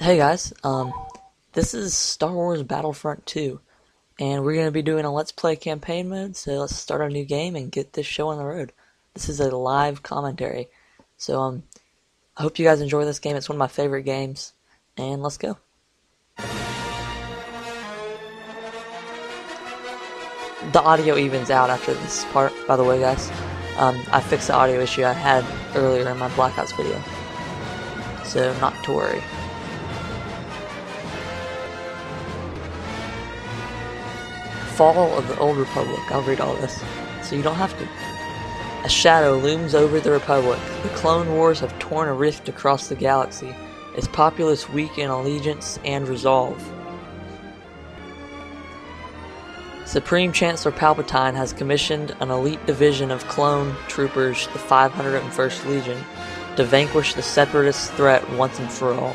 Hey guys, this is Star Wars Battlefront 2, and we're going to be doing a Let's Play campaign mode, so let's start our new game and get this show on the road. This is a live commentary, so I hope you guys enjoy this game. It's one of my favorite games, and let's go. The audio evens out after this part, by the way guys. I fixed the audio issue I had earlier in my Blackouts video, so not to worry. Fall of the Old Republic. I'll read all this, so you don't have to. A shadow looms over the Republic. The Clone Wars have torn a rift across the galaxy. Its populace weak in allegiance and resolve. Supreme Chancellor Palpatine has commissioned an elite division of clone troopers, the 501st Legion, to vanquish the Separatist threat once and for all.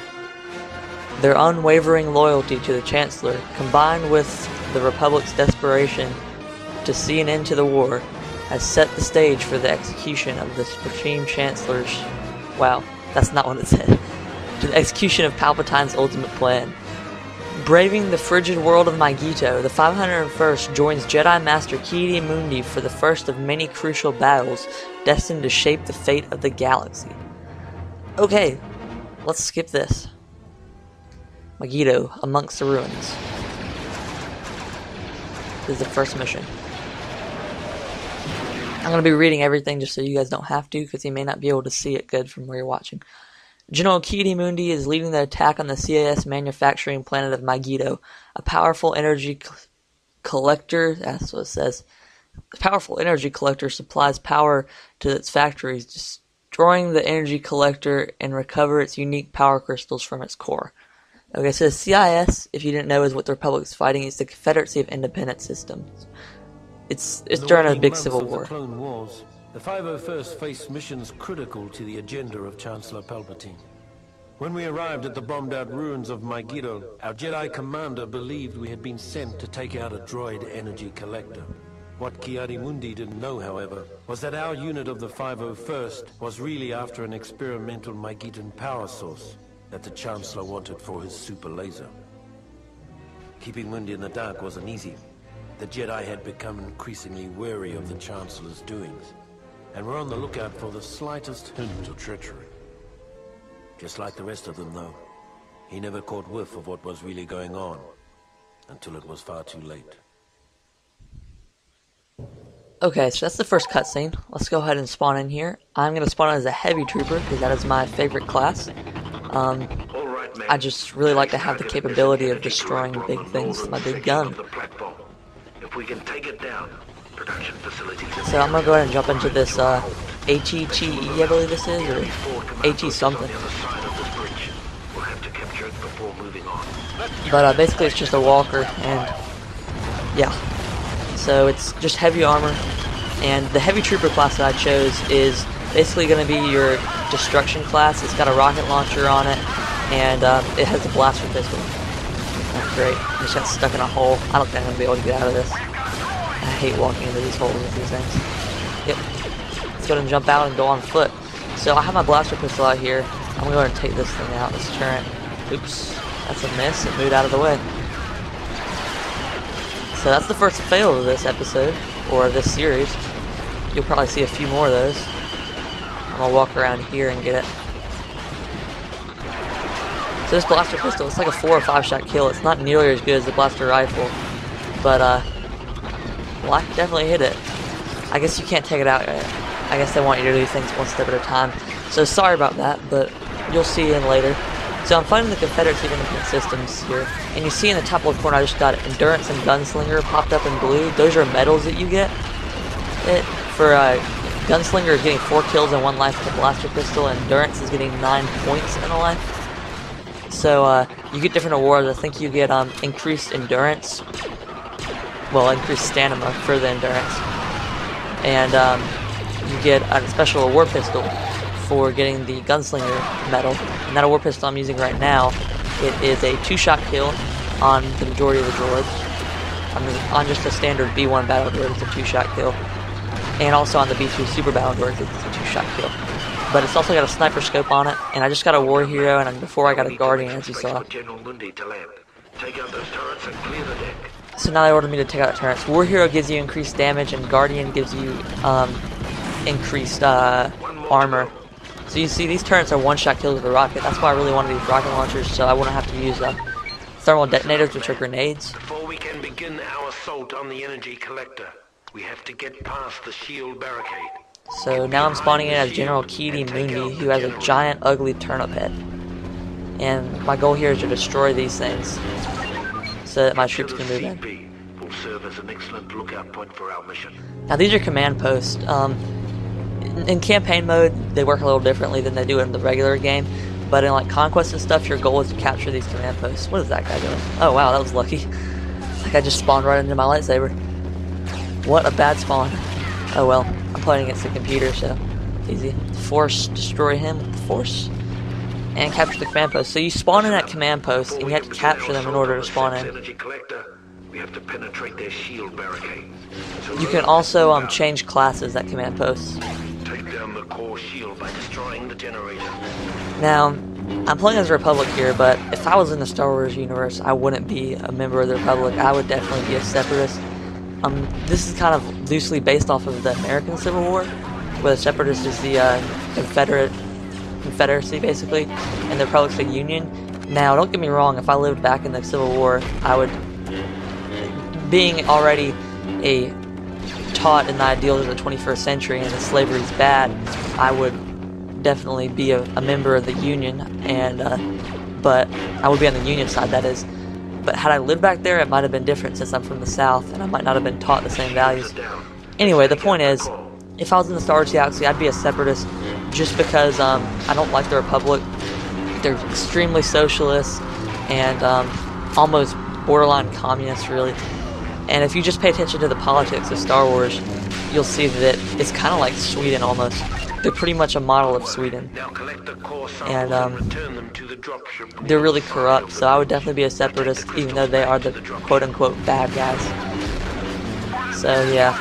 Their unwavering loyalty to the Chancellor, combined with the Republic's desperation to see an end to the war, has set the stage for the execution of the Supreme Chancellor's... Wow, that's not what it said. To the execution of Palpatine's ultimate plan. Braving the frigid world of Magito, the 501st joins Jedi Master Ki-Adi-Mundi for the first of many crucial battles destined to shape the fate of the galaxy. Okay, let's skip this. Magito, amongst the ruins. This is the first mission. I'm going to be reading everything just so you guys don't have to, because you may not be able to see it good from where you're watching. General Ki-Adi-Mundi is leading the attack on the CIS manufacturing planet of Magito, a powerful energy collector. That's what it says. A powerful energy collector supplies power to its factories, destroying the energy collector and recover its unique power crystals from its core. Okay, so the CIS, if you didn't know, is what the Republic is fighting. It's the Confederacy of Independent Systems. It's during a big civil war. Clone Wars, the 501st faced missions critical to the agenda of Chancellor Palpatine. When we arrived at the bombed-out ruins of Magito, our Jedi commander believed we had been sent to take out a droid energy collector. What Ki-Adi-Mundi didn't know, however, was that our unit of the 501st was really after an experimental Magitan power source that the Chancellor wanted for his super laser. Keeping Mundi in the dark wasn't easy. The Jedi had become increasingly wary of the Chancellor's doings, and were on the lookout for the slightest hint of treachery. Just like the rest of them, though, he never caught whiff of what was really going on, until it was far too late. Okay, so that's the first cutscene. Let's go ahead and spawn in here. I'm going to spawn as a heavy trooper, because that is my favorite class. I just really like to have the capability of destroying big things with my big gun. So I'm going to go ahead and jump into this HETE, I believe this is, or HE something. But basically it's just a walker, and yeah. So it's just heavy armor, and the heavy trooper class that I chose is basically going to be your destruction class. It's got a rocket launcher on it, and it has a blaster pistol. That's great. I just got stuck in a hole. I don't think I'm going to be able to get out of this. I hate walking into these holes with these things. Yep. Let's go ahead and jump out and go on foot. So I have my blaster pistol out here. I'm going to go ahead and take this thing out, this turret. Oops. That's a miss. It moved out of the way. So that's the first fail of this episode, or this series. You'll probably see a few more of those. I'm going to walk around here and get it. So this blaster pistol, it's like a 4 or 5 shot kill. It's not nearly as good as the blaster rifle, but well, I definitely hit it. I guess you can't take it out yet. I guess they want you to do things one step at a time. So sorry about that, but you'll see in later. So I'm fighting the Confederacy of Independent Systems here, and you see in the top left corner I just got Endurance and Gunslinger popped up in blue. Those are medals that you get. For Gunslinger is getting 4 kills and 1 life with a blaster pistol, and Endurance is getting 9 points and a life. So you get different awards. I think you get increased endurance, well, increased stamina for the endurance, and you get a special award pistol for getting the Gunslinger medal. And that award pistol I'm using right now, it is a 2-shot kill on the majority of the droids. On just a standard B1 battle droid, it's a 2-shot kill. And also on the B2 Super Battle droids, it's a 2-shot kill. but it's also got a sniper scope on it, and I just got a war hero, and before I got a guardian, as you saw. So now they ordered me to take out turrets. War hero gives you increased damage, and guardian gives you increased armor. So you see, these turrets are one-shot kills with a rocket. That's why I really wanted these rocket launchers, so I wouldn't have to use thermal detonators, which are grenades. Before we can begin our assault on the energy collector, we have to get past the shield barricade. So now I'm spawning in as General Keedy Mundi, who has a giant, ugly turnip head. And my goal here is to destroy these things, so that my troops can move in. Will serve as an excellent lookout point for our mission. Now these are command posts. In campaign mode, they work a little differently than they do in the regular game. But in like conquest and stuff, your goal is to capture these command posts. What is that guy doing? Oh wow, that was lucky. That guy just spawned right into my lightsaber. What a bad spawn. Oh well, I'm playing against the computer, so it's easy. Force, destroy him with the force. And capture the command post. So you spawn in at command post, and you have to capture them in order to spawn in. We have to penetrate their shield barricade. You can also change classes at command posts. Take down the core shield by destroying the generator. Now, I'm playing as a Republic here, but if I was in the Star Wars universe, I wouldn't be a member of the Republic. I would definitely be a Separatist. This is kind of loosely based off of the American Civil War, where the Separatist is the Confederacy, basically, and the Republic's the Union. Now, don't get me wrong, if I lived back in the Civil War, I would, being already taught in the ideals of the 21st century and that slavery is bad, I would definitely be a member of the Union, and but I would be on the Union side, that is. But had I lived back there, it might have been different since I'm from the South, and I might not have been taught the same values. Anyway, the point is, if I was in the Star Wars galaxy, I'd be a Separatist just because I don't like the Republic. They're extremely socialist and almost borderline communist, really. And if you just pay attention to the politics of Star Wars, you'll see that it's kind of like Sweden almost. They're pretty much a model of Sweden. And they're really corrupt, so I would definitely be a Separatist, even though they are the quote-unquote bad guys. So yeah,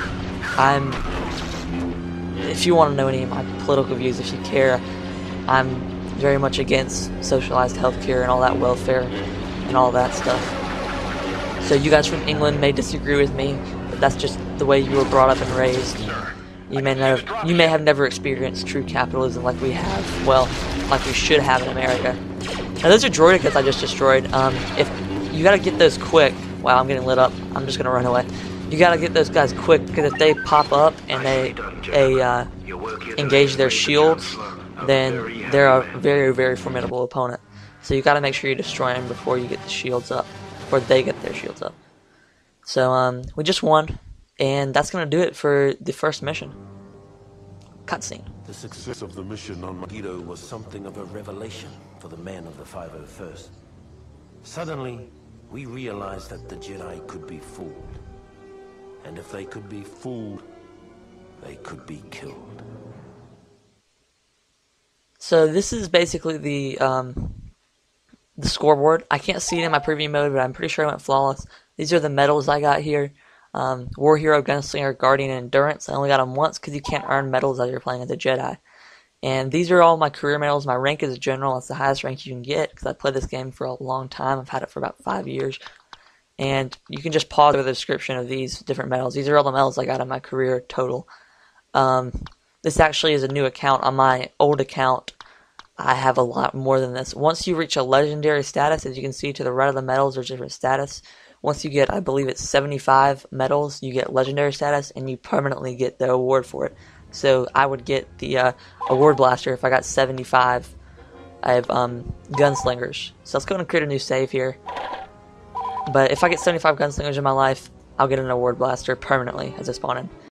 if you want to know any of my political views, if you care, I'm very much against socialized healthcare and all that welfare and all that stuff. So you guys from England may disagree with me, but that's just the way you were brought up and raised. You may have never experienced true capitalism like we have, well, like we should have in America. Now those are droidicas I just destroyed. If you gotta get those quick. Wow, I'm getting lit up. I'm just gonna run away. You gotta get those guys quick, because if they pop up and they engage their shields, then they're a very, very formidable opponent. So you gotta make sure you destroy them before you get the shields up, before they get their shields up. So we just won, and that's gonna do it for the first mission. Cutscene. The success of the mission on Megiddo was something of a revelation for the men of the 501st. Suddenly, we realized that the Jedi could be fooled. And if they could be fooled, they could be killed. So this is basically the scoreboard. I can't see it in my preview mode, but I'm pretty sure I went flawless. These are the medals I got here. War Hero, Gunslinger, Guardian, and Endurance. I only got them once because you can't earn medals as you're playing as a Jedi. And these are all my career medals. My rank is a General. That's the highest rank you can get because I played this game for a long time. I've had it for about 5 years. And you can just pause over the description of these different medals. These are all the medals I got in my career total. This actually is a new account. On my old account, I have a lot more than this. Once you reach a legendary status, as you can see to the right of the medals, there's different status. Once you get, I believe it's 75 medals, you get legendary status, and you permanently get the award for it. So I would get the award blaster if I got 75. I have gunslingers. So let's go and create a new save here. But if I get 75 gunslingers in my life, I'll get an award blaster permanently as a spawn in.